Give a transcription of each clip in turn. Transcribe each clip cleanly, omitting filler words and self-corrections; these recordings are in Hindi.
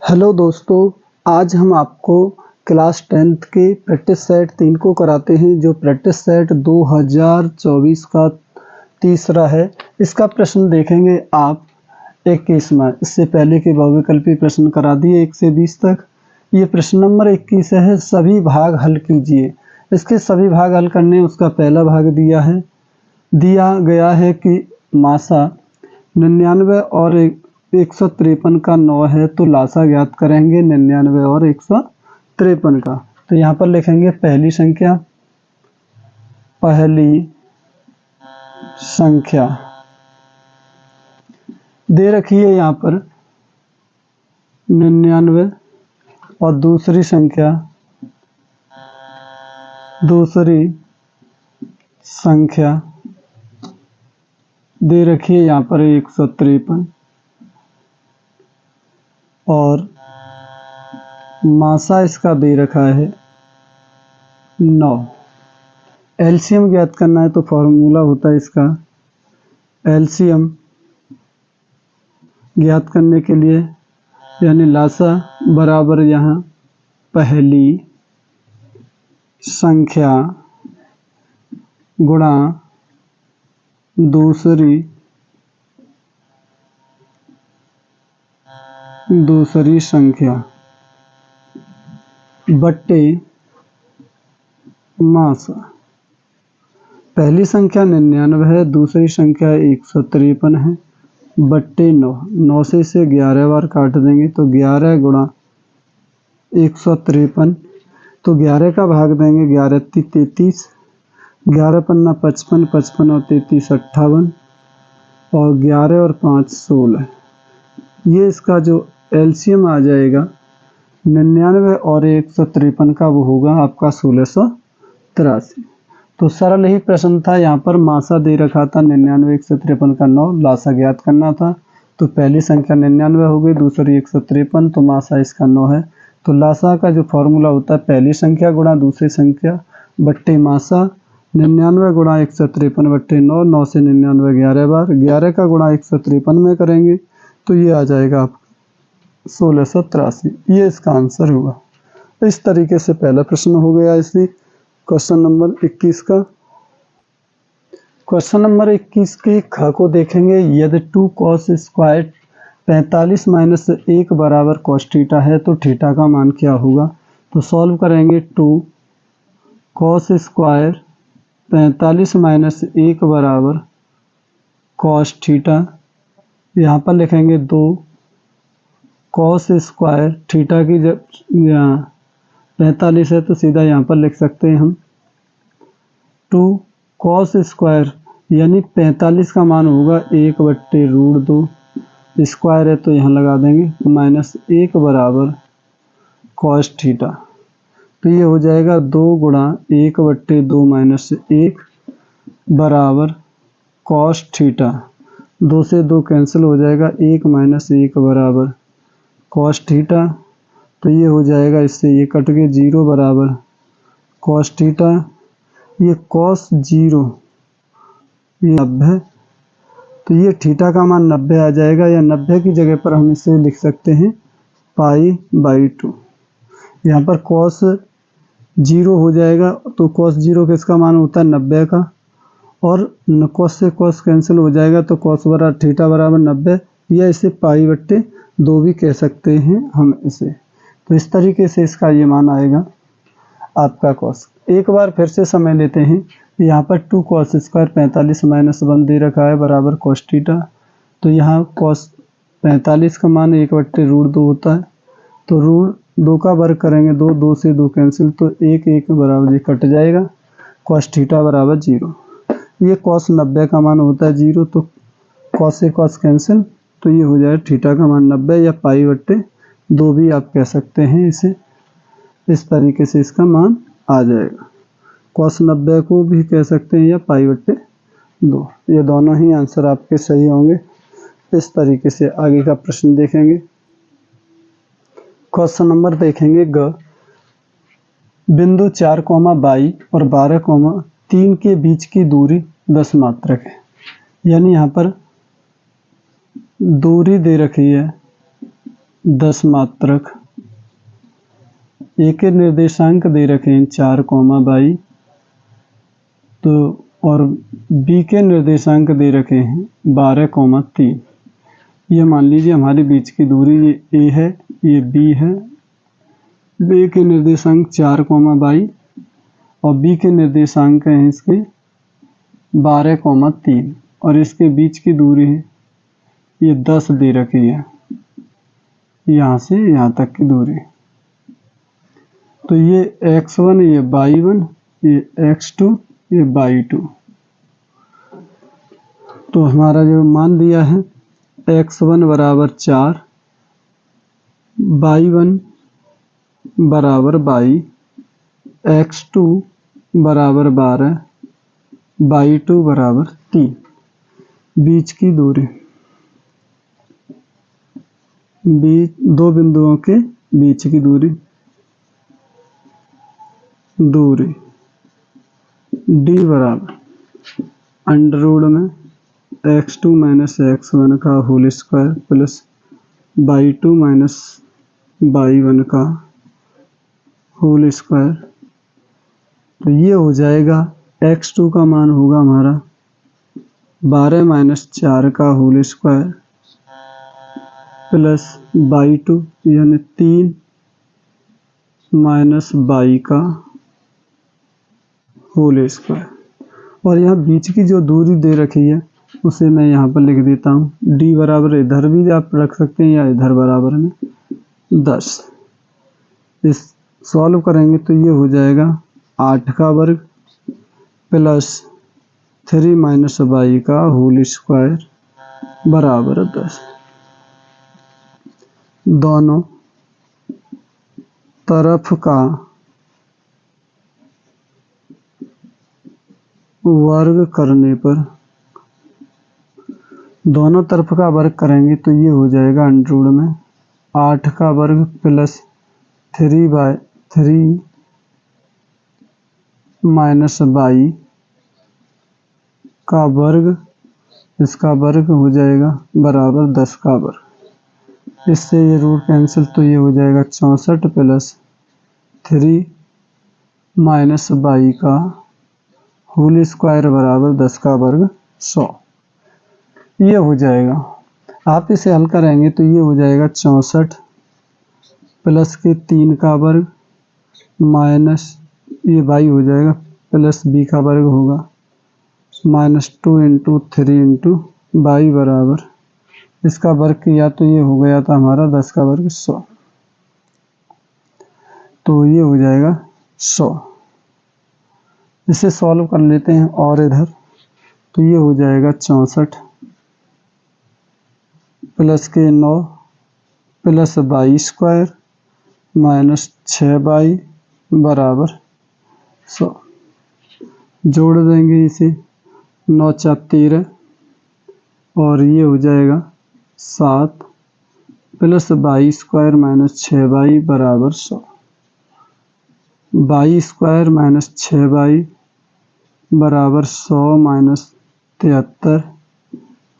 हेलो दोस्तों, आज हम आपको क्लास 10th के प्रैक्टिस सेट 3 को कराते हैं जो प्रैक्टिस सेट 2024 का तीसरा है। इसका प्रश्न देखेंगे आप 21 में। इससे पहले के बहुविकल्पी प्रश्न करा दिए 1 से 20 तक। ये प्रश्न नंबर 21 है, सभी भाग हल कीजिए। इसके सभी भाग हल करने उसका पहला भाग दिया गया है कि मासा 99 और 153 का 9 है, तो लासा ज्ञात करेंगे 99 और 153 का। तो यहाँ पर लिखेंगे पहली संख्या दे रखी है यहाँ पर 99 और दूसरी संख्या दे रखी है यहाँ पर 153 और मासा इसका दे रखा है 9। एलसीएम ज्ञात करना है तो फॉर्मूला होता है इसका एलसीएम ज्ञात करने के लिए यानी लासा बराबर यहाँ पहली संख्या गुणा दूसरी संख्या बट्टे मासा। पहली संख्या 99 है, दूसरी संख्या 153 है, बट्टे 9। 9 से इसे 11 बार काट देंगे तो 11 गुणा 153, तो 11 का भाग देंगे 11 33, 11 पन्ना 55, 55 और 33 58 और 11 और 5 16। ये इसका जो एलसीएम आ जाएगा 99 और 153 का, वो होगा आपका 1683। तो सरल ही प्रश्न था। यहाँ पर मासा दे रखा था 99 153 का 9, लासा ज्ञात करना था। तो पहली संख्या 99 हो गई, दूसरी 153, तो मासा इसका 9 है। तो लासा का जो फॉर्मूला होता है पहली संख्या गुणा दूसरी संख्या बट्टे मासा। 99 गुणा 153 बट्टे 9, 9 से 99 11 बार, 11 का गुणा 153 में करेंगे तो ये आ जाएगा आपका 1683। ये इसका आंसर होगा। इस तरीके से पहला प्रश्न हो गया इसलिए क्वेश्चन नंबर 21 का। क्वेश्चन नंबर 21 के ख को देखेंगे। यदि 2 cos स्क्वायर 45 माइनस 1 बराबर cos थीटा है तो थीटा का मान क्या होगा। तो सॉल्व करेंगे 2 cos स्क्वायर 45 माइनस 1 बराबर cos थीटा। यहाँ पर लिखेंगे 2 cos स्क्वायर थीटा की जब 45 है तो सीधा यहाँ पर लिख सकते हैं हम 2 cos स्क्वायर यानी 45 का मान होगा 1/√2, स्क्वायर है तो यहाँ लगा देंगे माइनस 1 बराबर cos थीटा। तो ये हो जाएगा 2 गुणा 1/2 माइनस 1 बराबर cos थीटा। 2 से 2 कैंसिल हो जाएगा, 1 माइनस 1 बराबर cos थीटा। तो ये हो जाएगा, इससे ये कट के 0 बराबर cos थीटा। ये cos 0 ये 90, तो ये थीटा का मान 90 आ जाएगा, या 90 की जगह पर हम इसे लिख सकते हैं π/2। यहाँ पर cos 0 हो जाएगा, तो cos 0 किसका मान होता है 90 का, और cos से cos कैंसिल हो जाएगा तो cos बराबर थीटा बराबर 90, या इसे π/2 भी कह सकते हैं हम इसे। तो इस तरीके से इसका ये मान आएगा आपका cos। एक बार फिर से समय लेते हैं। यहाँ पर 2 cos स्क्वायर 45 माइनस 1 दे रखा है बराबर cos थीटा। तो यहाँ cos 45 का मान 1/√2 होता है, तो √2 का वर्ग करेंगे 2, 2 से 2 कैंसिल, तो 1 1 बराबर ये कट जाएगा, cos थीटा बराबर 0। ये cos 90 का मान होता है 0, तो cos से cos कैंसिल, तो ये हो जाएगा थीटा का मान 90 या π/2 भी आप कह सकते हैं इसे। इस तरीके से इसका मान आ जाएगा, cos 90 को भी कह सकते हैं या π/2। ये दोनों ही आंसर आपके सही होंगे। इस तरीके से आगे का प्रश्न देखेंगे। क्वेश्चन नंबर देखेंगे ग। बिंदु 4,22 और 12,3 के बीच की दूरी 10 मात्रक है। यानी यहाँ पर दूरी दे रखी है 10 मात्रक, ए के निर्देशांक दे रखे हैं 4, बाई, तो और बी के निर्देशांक दे रखे हैं 12, 3। ये मान लीजिए हमारे बीच की दूरी ये ए है, ये बी है। ए के निर्देशांक 4, बाई और बी के निर्देशांक हैं इसके 12, 3 और इसके बीच की दूरी है ये 10 दे रखी है, यहाँ से यहाँ तक की दूरी। तो ये x1, ये y1, ये x2, ये y2। तो हमारा जो मान दिया है x1 बराबर 4, y1 बराबर 22, x2 बराबर 12, y2 बराबर 3। बीच की दूरी, दो बिंदुओं के बीच की दूरी d बराबर अंडर रूट में x2 माइनस x1 का whole square plus y2 minus y1 का होल स्क्वायर। तो ये हो जाएगा x2 का मान होगा हमारा 12 माइनस 4 का होल स्क्वायर प्लस y2 यानी 3 माइनस y का होल स्क्वायर। और यहाँ बीच की जो दूरी दे रखी है उसे मैं यहाँ पर लिख देता हूँ। d बराबर इधर भी आप रख सकते हैं या इधर बराबर में 10। इस सॉल्व करेंगे तो ये हो जाएगा 8 का वर्ग प्लस 3 माइनस y का होल स्क्वायर बराबर 10। दोनों तरफ का वर्ग करने पर, दोनों तरफ का वर्ग करेंगे तो ये हो जाएगा अंडर रूट में 8 का वर्ग प्लस 3 माइनस y का वर्ग, इसका वर्ग हो जाएगा बराबर 10 का वर्ग। इससे ये रूट कैंसिल, तो ये हो जाएगा 64 प्लस 3 माइनस y का होल स्क्वायर बराबर 10 का वर्ग 100। ये हो जाएगा। आप इसे हल करेंगे तो ये हो जाएगा 64 प्लस के 3 का वर्ग माइनस ये y हो जाएगा प्लस b का वर्ग होगा माइनस 2 इंटू 3 इंटू y बराबर, इसका वर्ग किया तो ये हो गया था हमारा 10 का वर्ग 100। तो ये हो जाएगा 100। इसे सॉल्व कर लेते हैं और इधर, तो ये हो जाएगा 64 प्लस के 9 plus y square minus 6y बराबर 100। जोड़ देंगे इसे, 9 4 13 और ये हो जाएगा 7 plus y square minus 6y बराबर 100। y स्क्वायर माइनस 6y बराबर 100 minus 73,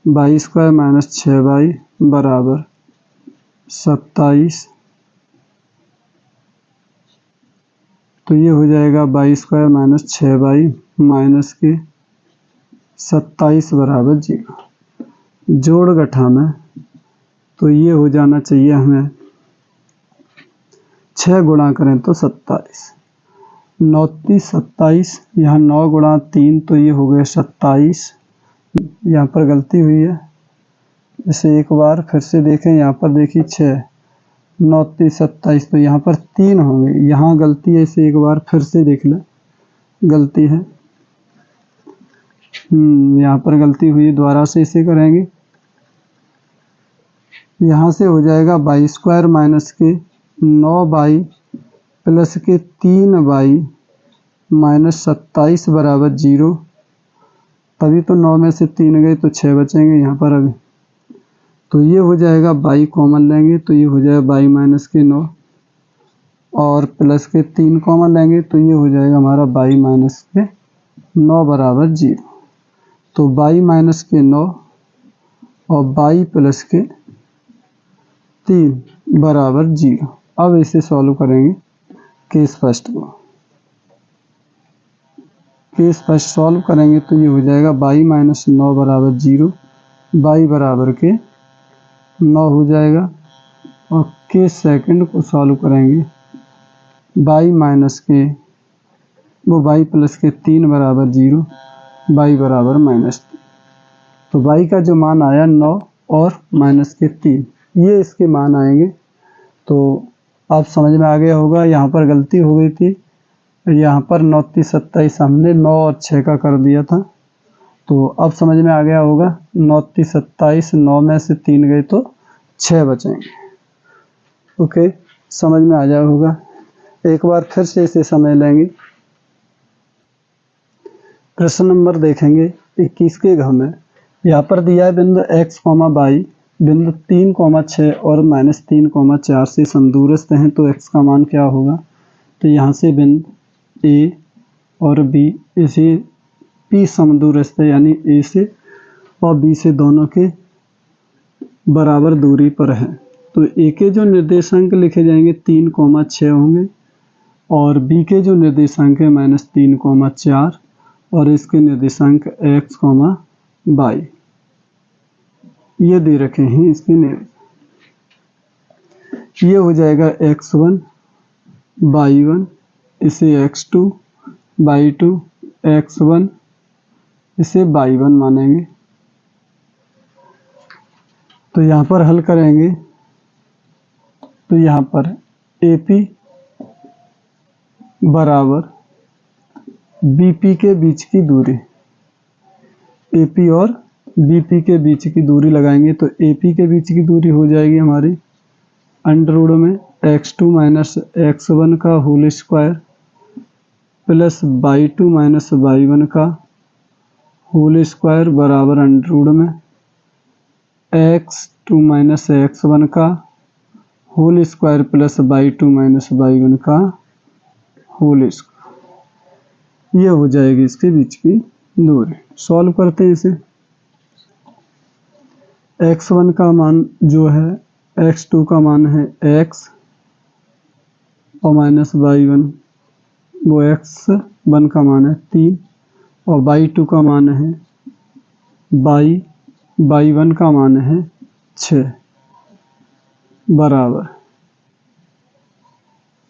y square minus 6y बराबर 27। तो ये हो जाएगा y square minus 6y minus के 27 बराबर 0। जोड़ गठा में तो ये हो जाना चाहिए हमें 6 गुणा करें तो 27, 9 30 27, यहाँ 9 गुणा 3 तो ये हो गया 27। यहाँ पर गलती हुई है, इसे एक बार फिर से देखें। यहाँ पर देखिए 6 9 30 27, तो यहाँ पर 3 होंगे, यहाँ गलती है, इसे एक बार फिर से देख लें, गलती है। यहाँ पर गलती हुई, दोबारा से इसे करेंगे। यहाँ से हो जाएगा y स्क्वायर माइनस के 9y प्लस के 3y माइनस 27 बराबर 0। तभी तो 9 में से 3 गए तो 6 बचेंगे यहाँ पर अभी। तो ये हो जाएगा y कॉमन लेंगे तो ये हो जाएगा y माइनस के 9 और प्लस के 3 कॉमन लेंगे तो ये हो जाएगा हमारा y माइनस के 9 बराबर 0। तो y माइनस के 9 और y प्लस के 3 बराबर 0। अब इसे सॉल्व करेंगे केस फर्स्ट को। केस फर्स्ट सॉल्व करेंगे तो ये हो जाएगा y माइनस 9 बराबर 0, y बराबर के 9 हो जाएगा। और केस सेकंड को सॉल्व करेंगे y माइनस के y प्लस के 3 बराबर 0, y बराबर -3। तो y का जो मान आया 9 और -3, ये इसके मान आएंगे। तो आप समझ में आ गया होगा, यहाँ पर गलती हो गई थी, यहाँ पर 9 3 27 हमने 9 और 6 का कर दिया था। तो अब समझ में आ गया होगा, 9 3 27, 9 में से 3 गए तो 6 बचेंगे। ओके, समझ में आ जाए होगा। एक बार फिर से इसे समझ लेंगे। प्रश्न नंबर देखेंगे 21 के घ में। यहाँ पर दिया है बिंदु x, y बिंदु 3, 6 और -3, 4 से समदूरस्थ हैं, तो x का मान क्या होगा। तो यहाँ से बिंदु A और B इसे P समदूरस्थ है, यानी A से और B से दोनों के बराबर दूरी पर है। तो A के जो निर्देशांक लिखे जाएंगे 3, 6 होंगे और B के जो निर्देशांक है -3, 4 और इसके निर्देशांक x, y ये दे रखे हैं इसके ये हो जाएगा x1, y1, इसे x2, y2, x1, इसे y1 मानेंगे। तो यहाँ पर हल करेंगे तो यहाँ पर AP बराबर BP के बीच की दूरी, AP और BP के बीच की दूरी लगाएंगे तो AP के बीच की दूरी हो जाएगी हमारी अंडरवुड में x2 माइनस x1 का whole square plus y2 minus y1 का होल स्क्वायर बराबर अंडरवुड में x2 माइनस x1 का whole square plus y2 minus y1 का होल स्क्वायर। ये हो जाएगी इसके बीच की दूरी। सॉल्व करते हैं इसे। x1 का मान जो है, x2 का मान है x और माइनस y1, वो x1 का मान है 3 और y2 का मान है y1 का मान है 6 बराबर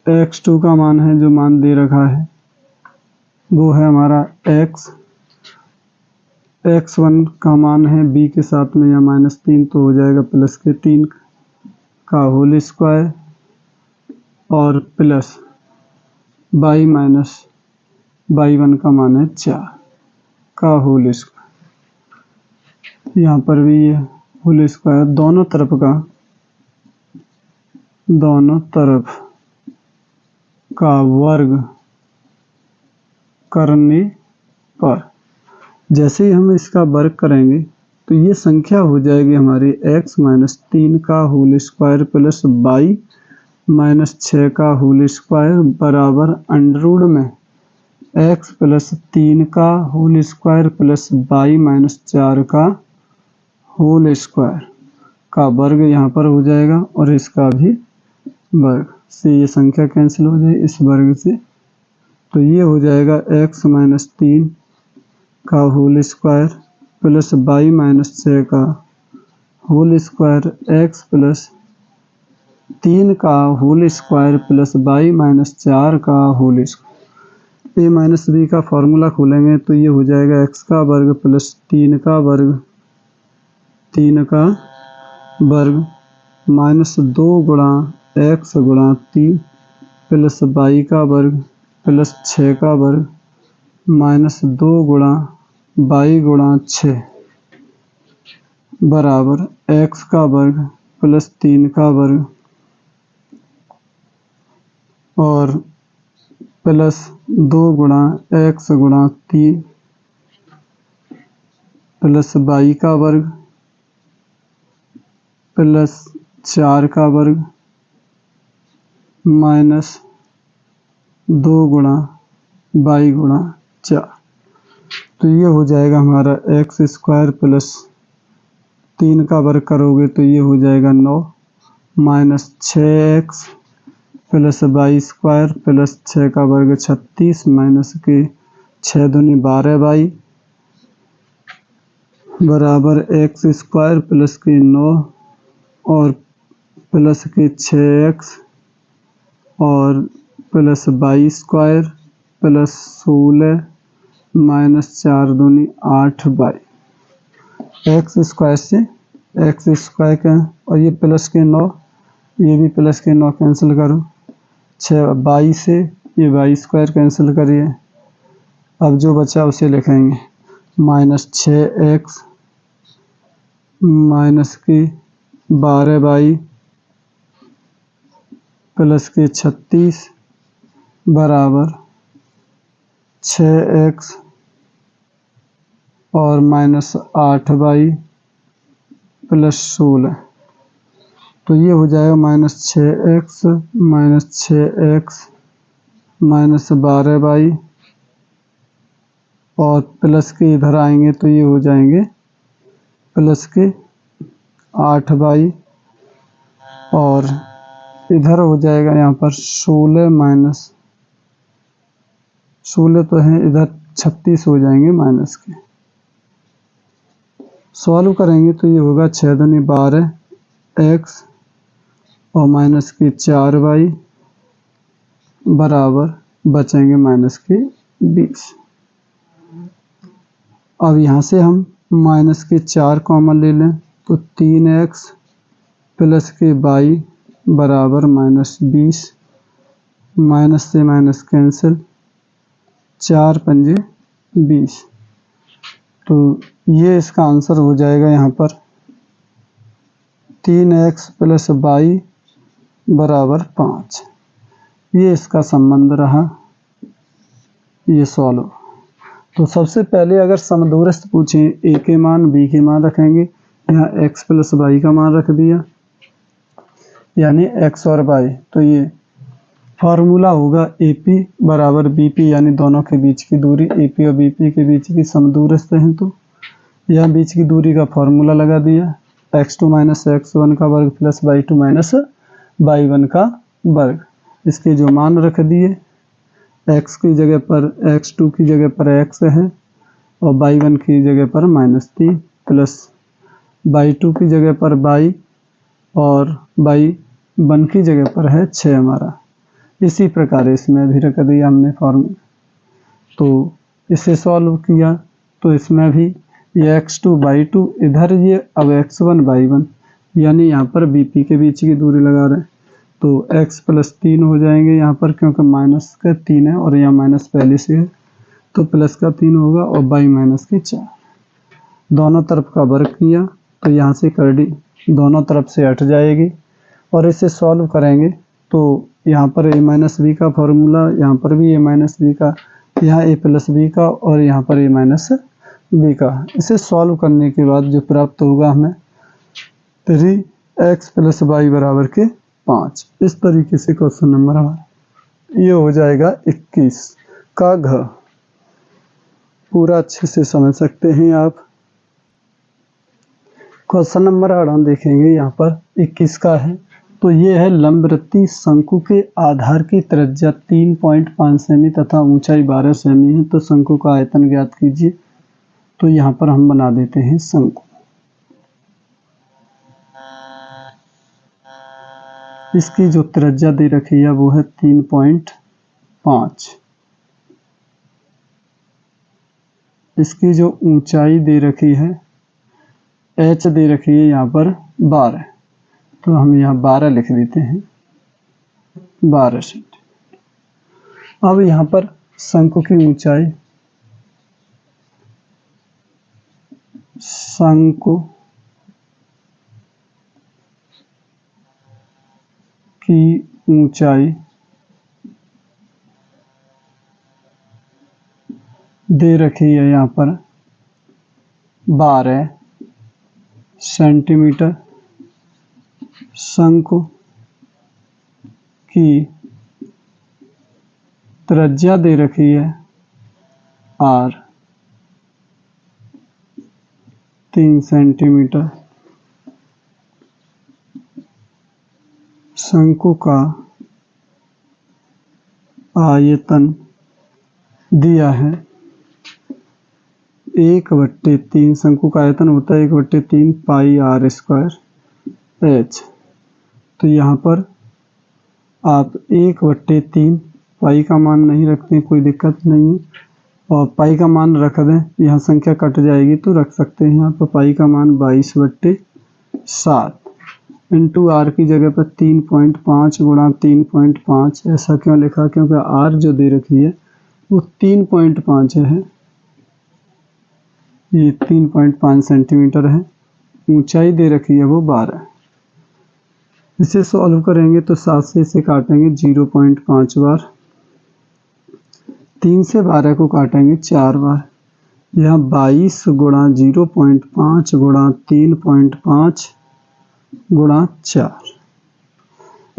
x2 का मान है, जो मान दे रखा है वो है हमारा x1 का मान है b के साथ में या -3, तो हो जाएगा प्लस के 3 का होल स्क्वायर और प्लस y माइनस y1 का मान है 4 का होल स्क्वायर। यहाँ पर भी ये होल स्क्वायर दोनों तरफ का वर्ग करने पर, जैसे ही हम इसका वर्ग करेंगे तो ये संख्या हो जाएगी हमारी x माइनस 3 का whole square plus y minus 6 का होल स्क्वायर बराबर अंडरवुड में x प्लस 3 का whole square plus y minus 4 का होल स्क्वायर का वर्ग यहाँ पर हो जाएगा और इसका भी वर्ग से ये संख्या कैंसिल हो जाए इस वर्ग से। तो ये हो जाएगा x माइनस 3 का whole square plus y minus 6 का होल स्क्वायर x प्लस 3 का whole square plus y minus 4 का whole square. a minus b का फॉर्मूला खोलेंगे तो ये हो जाएगा x का वर्ग प्लस 3 का वर्ग माइनस 2 गुणा x गुणा 3 प्लस y का वर्ग प्लस 6 का वर्ग माइनस 2 गुणा y गुणा 6 बराबर x का वर्ग प्लस 3 का वर्ग और प्लस 2 गुणा x गुणा 3 प्लस y का वर्ग प्लस 4 का वर्ग माइनस 2 गुणा y गुणा 4। तो ये हो जाएगा हमारा x स्क्वायर प्लस 3 का वर्ग करोगे तो ये हो जाएगा 9 minus 6x plus Y square plus 6 का वर्ग 36 माइनस के 6 दूनी 12y बराबर एक्स स्क्वायर प्लस के 9 और प्लस के 6x और plus Y square plus 16 minus 4 दूनी 8y। एक्स स्क्वायर से एक्स स्क्वायर का और ये प्लस के 9, ये भी प्लस के 9 कैंसिल करो, 6y से ये वाई स्क्वायर कैंसिल करिए। अब जो बचा उसे लिखेंगे माइनस 6x माइनस की 12y प्लस के 36 बराबर 6x और माइनस 8y प्लस 16। तो ये हो जाएगा माइनस 6x माइनस 12y और प्लस के इधर आएंगे तो ये हो जाएंगे प्लस के 8y और इधर हो जाएगा यहाँ पर 16 माइनस 16 तो है, इधर 36 हो जाएंगे माइनस के। सॉल्व करेंगे तो ये होगा 6 दूनी 12x और माइनस की 4y बराबर बचेंगे माइनस के 20। अब यहाँ से हम माइनस के 4 कॉमन ले लें तो 3x प्लस के y बराबर माइनस 20, माइनस से माइनस कैंसिल, 4 पंजे 20। तो ये इसका आंसर हो जाएगा यहाँ पर 3x प्लस y बराबर 5। ये इसका संबंध रहा, ये सॉल्व। तो सबसे पहले अगर समदूरस्थ पूछें a के मान b के मान रखेंगे, यहाँ x प्लस y का मान रख दिया यानी x और y। तो ये फार्मूला होगा AP बराबर BP यानी दोनों के बीच की दूरी AP और BP के बीच की समदूरस्थ हैं। तो यहाँ बीच की दूरी का फार्मूला लगा दिया, x2 माइनस x1 का वर्ग प्लस y2 माइनस y1 का वर्ग। इसके जो मान रख दिए, x की जगह पर x2 की जगह पर x है और y1 की जगह पर -3 प्लस y2 की जगह पर y और y1 की जगह पर है 6 हमारा। इसी प्रकार इसमें भी रख दिया हमने फॉर्मूला। तो इसे सॉल्व किया तो इसमें भी ये x2 y2 इधर ये अब x1 y1 यानी यहाँ पर BP के बीच की दूरी लगा रहे हैं तो x प्लस 3 हो जाएंगे यहाँ पर, क्योंकि माइनस का 3 है और यहाँ माइनस पहले से है तो प्लस का 3 होगा और y माइनस के 4। दोनों तरफ का वर्ग किया तो यहाँ से कर दी, दोनों तरफ से हट जाएगी और इसे सॉल्व करेंगे तो यहाँ पर a माइनस बी का फॉर्मूला, यहाँ पर भी a माइनस बी का, यहाँ a प्लस बी का और यहाँ पर a माइनस बी का। इसे सॉल्व करने के बाद जो प्राप्त होगा हमें 3x प्लस y बराबर के 5। इस तरीके से क्वेश्चन नंबर हमारा ये हो जाएगा 21 का घ। पूरा अच्छे से समझ सकते हैं आप। क्वेश्चन नंबर 18 देखेंगे, यहाँ पर 21 का है। तो ये है लंबवृत्तीय शंकु के आधार की त्रिज्या 3.5 सेमी तथा ऊंचाई 12 सेमी है, तो शंकु का आयतन ज्ञात कीजिए। तो यहाँ पर हम बना देते हैं शंकु। इसकी जो त्रिज्या दे रखी है वो है 3.5। इसकी जो ऊंचाई दे रखी है h दे रखी है यहाँ पर 12, तो हम यहाँ 12 लिख देते हैं, 12 सेंटीमीटर। अब यहाँ पर शंकु की ऊंचाई, शंकु की ऊंचाई दे रखी है यहाँ पर 12 सेंटीमीटर। शंकु की त्रिज्या दे रखी है r 3 सेंटीमीटर। शंकु का आयतन दिया है 1/3, शंकु का आयतन होता है 1/3 पाई r स्क्वायर h। तो यहाँ पर आप 1/3 पाई का मान नहीं रखते कोई दिक्कत नहीं है, और पाई का मान रख दें, यहाँ संख्या कट जाएगी तो रख सकते हैं यहाँ पर पाई का मान 22/7 इंटू आर की जगह पर 3.5 गुणा 3.5। ऐसा क्यों लिखा, क्योंकि आर जो दे रखी है वो 3.5 है, ये 3.5 सेंटीमीटर है, ऊंचाई दे रखी है वो 12। इसे सॉल्व करेंगे तो 7 से इसे काटेंगे 0.5 बार, 3 से 12 को काटेंगे 4 बार, यहाँ 22 गुणा 0.5 गुणा 3.5 गुणा 4।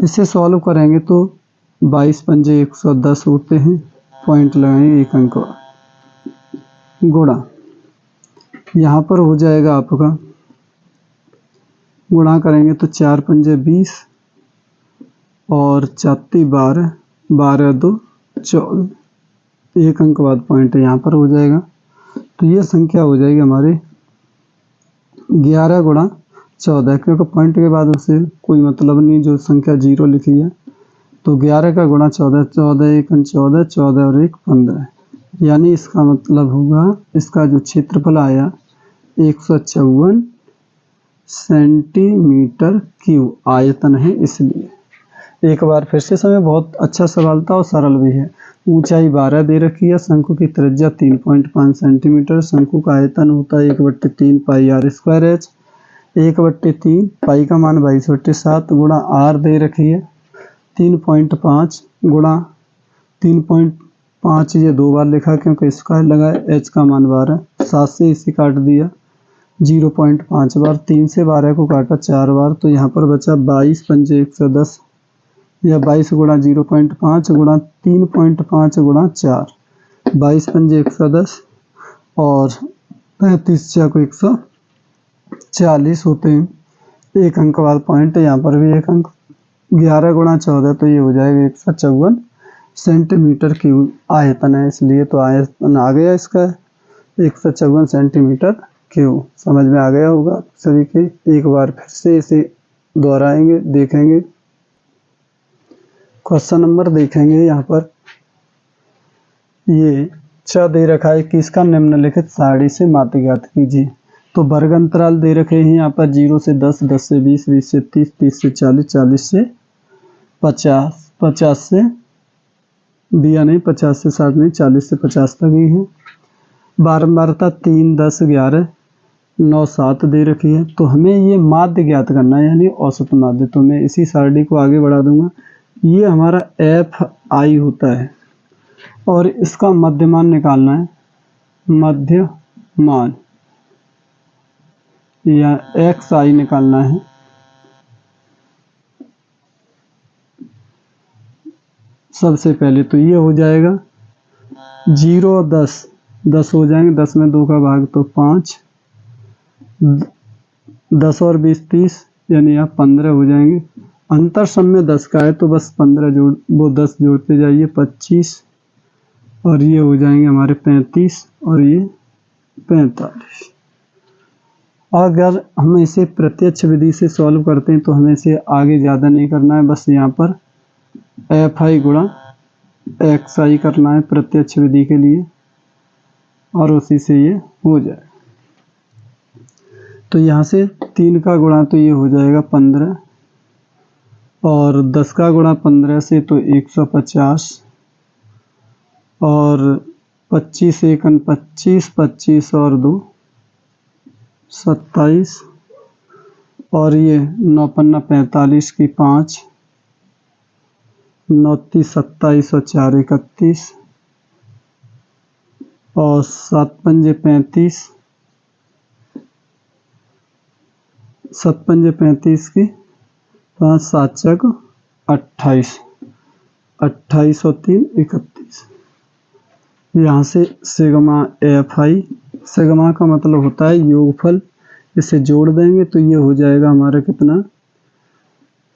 इसे सॉल्व करेंगे तो 22 पंजे 110 होते हैं, पॉइंट लगाएंगे 1 अंक गुणा, यहाँ पर हो जाएगा आपका, गुणा करेंगे तो 4 पंजे 20 और 4 12, 12 2 14, 1 अंक बाद पॉइंट यहाँ पर हो जाएगा। तो ये संख्या हो जाएगी हमारी 11 गुणा 14, क्योंकि पॉइंट के बाद उसे कोई मतलब नहीं, जो संख्या 0 लिखी है। तो 11 का गुणा 14, 14 1 14, 14 और 1 15, यानी इसका मतलब होगा इसका जो क्षेत्रफल आया 154 सेंटीमीटर क्यूब आयतन है। इसलिए एक बार फिर से समय, बहुत अच्छा सवाल था और सरल भी है। ऊंचाई 12 दे रखी है, शंकु की त्रिज्या 3.5 सेंटीमीटर, शंकु का आयतन होता है 1/3 पाई r स्क्वायर h, 1/3 पाई का मान 22/7 गुणा r दे रखी है 3.5 गुणा 3.5, ये 2 बार लिखा क्योंकि स्क्वायर लगा है, h का मान 12, 7 से इसे काट दिया 0.5 बार, 3 से 12 को काटा 4 बार, तो यहाँ पर बचा 22 पंजे 110, या 22 गुणा 0.5 गुणा 3.5 गुणा 4, 22 पंजे 110 और 35 को 140 होते हैं, 1 अंक बाद पॉइंट, यहाँ पर भी 1 अंक। 11 गुणा 14 तो ये हो जाएगा 154 सेंटीमीटर क्यूब आयतन है, इसलिए तो आयतन आ गया इसका 154 सेंटीमीटर क्यूब। समझ में आ गया होगा सभी के। एक बार फिर से इसे दोहराएंगे, देखेंगे। क्वेश्चन नंबर देखेंगे, यहाँ पर ये च दे रखा है कि इसका निम्नलिखित सारणी से माध्य ज्ञात कीजिए। तो वर्ग अंतराल दे रखे हैं यहाँ पर 0 से 10, 10 से 20, 20 से 30, 30 से 40, 40 से 50, 50 से दिया नहीं, 50 से 60 नहीं, 40 से 50 तक ही है। बारंबारता 3, 10, 11, 9, 7 दे रखी है। तो हमें ये माध्य ज्ञात करना है, यानी औसत माध्य। तो मैं इसी सारणी को आगे बढ़ा दूंगा। ये हमारा FI होता है और इसका मध्यमान निकालना है, मध्यमान या XI निकालना है। सबसे पहले तो ये हो जाएगा 0 10, 10 हो जाएंगे, 10 में 2 का भाग तो 5, 10 और 20 30, यानी आप 15 हो जाएंगे। अंतर सम में 10 का है तो बस 15 वो 10 जोड़ते जाइए, 25, और ये हो जाएंगे हमारे 35 और ये 45। अगर हम इसे प्रत्यक्ष विधि से सॉल्व करते हैं तो हमें इसे आगे ज़्यादा नहीं करना है, बस यहाँ पर FI गुणा XI करना है प्रत्यक्ष विधि के लिए, और उसी से ये हो जाए। तो यहाँ से 3 का गुणा तो ये हो जाएगा 15, और 10 का गुणा 15 से तो 150, और 25 1 25, 25 और 2 27, और ये 9 पन्ना 45 की 5, 9 30 27 और 4 31, और 7 पंजे 35, 7 पंजे 35 की 5, 7 चक 28, 28 और 3 31। यहाँ से सिग्मा FI, सिग्मा का मतलब होता है योगफल, इसे जोड़ देंगे तो ये हो जाएगा हमारा कितना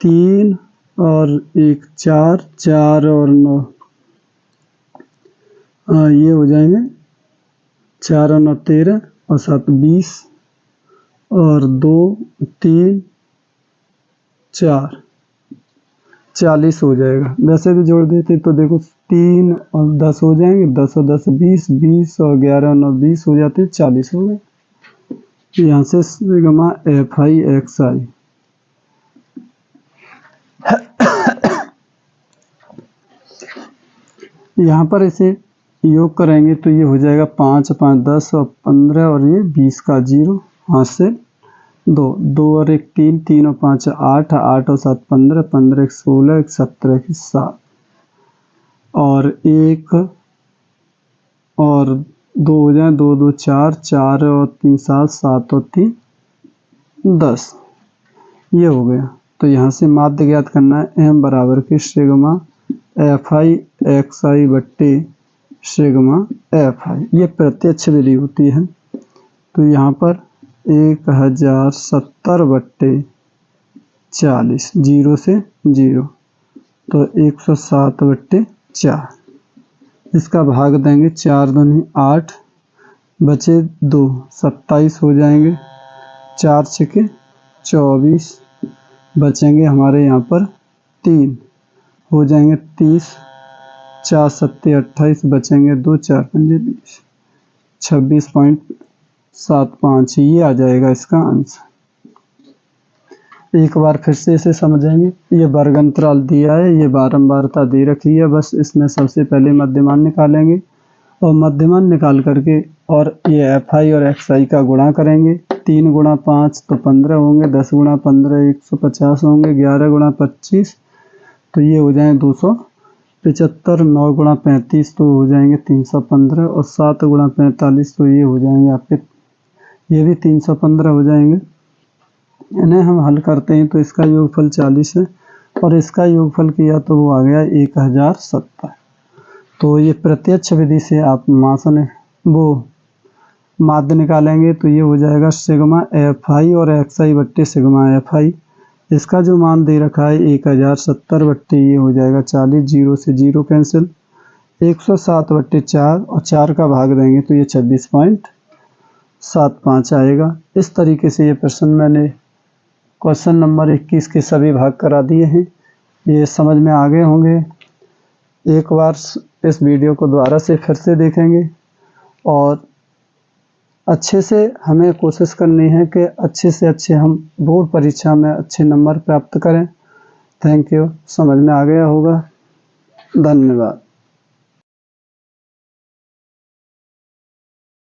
3 और एक 4, 4 और 9 ये हो जाएंगे 4 और 9 13 और 7 20 और 2 3 4 40 हो जाएगा। वैसे भी जोड़ देते तो देखो 3 और 10 हो जाएंगे, 10 और 10 20, 20 और 11 और 9 20 हो जाते हैं, 40 हो गए। यहाँ से सिग्मा एफ आई एक्स आई यहाँ पर इसे योग करेंगे तो ये हो जाएगा 5 5 10 और 15 और ये 20 का 0 हाथ से 2 2 और 1 3 3 और 5 8 8 और 7 15 15 1 16 1 17 1 7 और 1 और 2 हो जाए 2 2 4 4 और 3 7 7 और 3 10 ये हो गया। तो यहाँ से माध्य ज्ञात करना है एम बराबर के सिग्मा एफ आई एक्स आई बट्टे सिग्मा एफ आई, ये प्रत्यक्ष विधि होती है। तो यहाँ पर 1070 बट्टे 40 0 से 0 तो 107 बट्टे 4, इसका भाग देंगे 4 दूनी 8 बचे 2 27 हो जाएंगे, 4 छके 24 बचेंगे हमारे यहाँ पर 3 हो जाएंगे 30, 4 7 28 बचेंगे 2 4 5 20 26.75 ये आ जाएगा इसका आंसर। एक बार फिर से इसे समझेंगे। ये वर्ग अंतराल दिया है, ये बारंबारता दे रखी है, बस इसमें सबसे पहले मध्यमान निकालेंगे और मध्यमान निकाल करके और ये एफ आई और एक्स आई का गुणा करेंगे। 3 गुणा 5 तो 15 होंगे, 10 गुणा 15 150 होंगे, 11 गुणा 25 तो ये हो जाएंगे 275, 9 गुणा 35 तो हो जाएंगे 315 और 7 गुणा 45 तो ये हो जाएंगे आपके, ये भी 315 हो जाएंगे। इन्हें हम हल करते हैं तो इसका योगफल 40 है और इसका योगफल किया तो वो आ गया 1070। तो ये प्रत्यक्ष विधि से आप माध्य निकालेंगे तो ये हो जाएगा सिग्मा एफ आई और एक्स आई बट्टे सिग्मा एफ आई। इसका जो मान दे रखा है 1070 बट्टे ये हो जाएगा 40, 0 से 0 कैंसिल, 107 बट्टे 4 और 4 का भाग देंगे तो ये 26.75 आएगा। इस तरीके से ये प्रश्न मैंने क्वेश्चन नंबर 21 के सभी भाग करा दिए हैं, ये समझ में आ गए होंगे। एक बार इस वीडियो को दोबारा से फिर से देखेंगे और अच्छे से हमें कोशिश करनी है कि अच्छे से अच्छे हम बोर्ड परीक्षा में अच्छे नंबर प्राप्त करें। थैंक यू, समझ में आ गया होगा। धन्यवाद।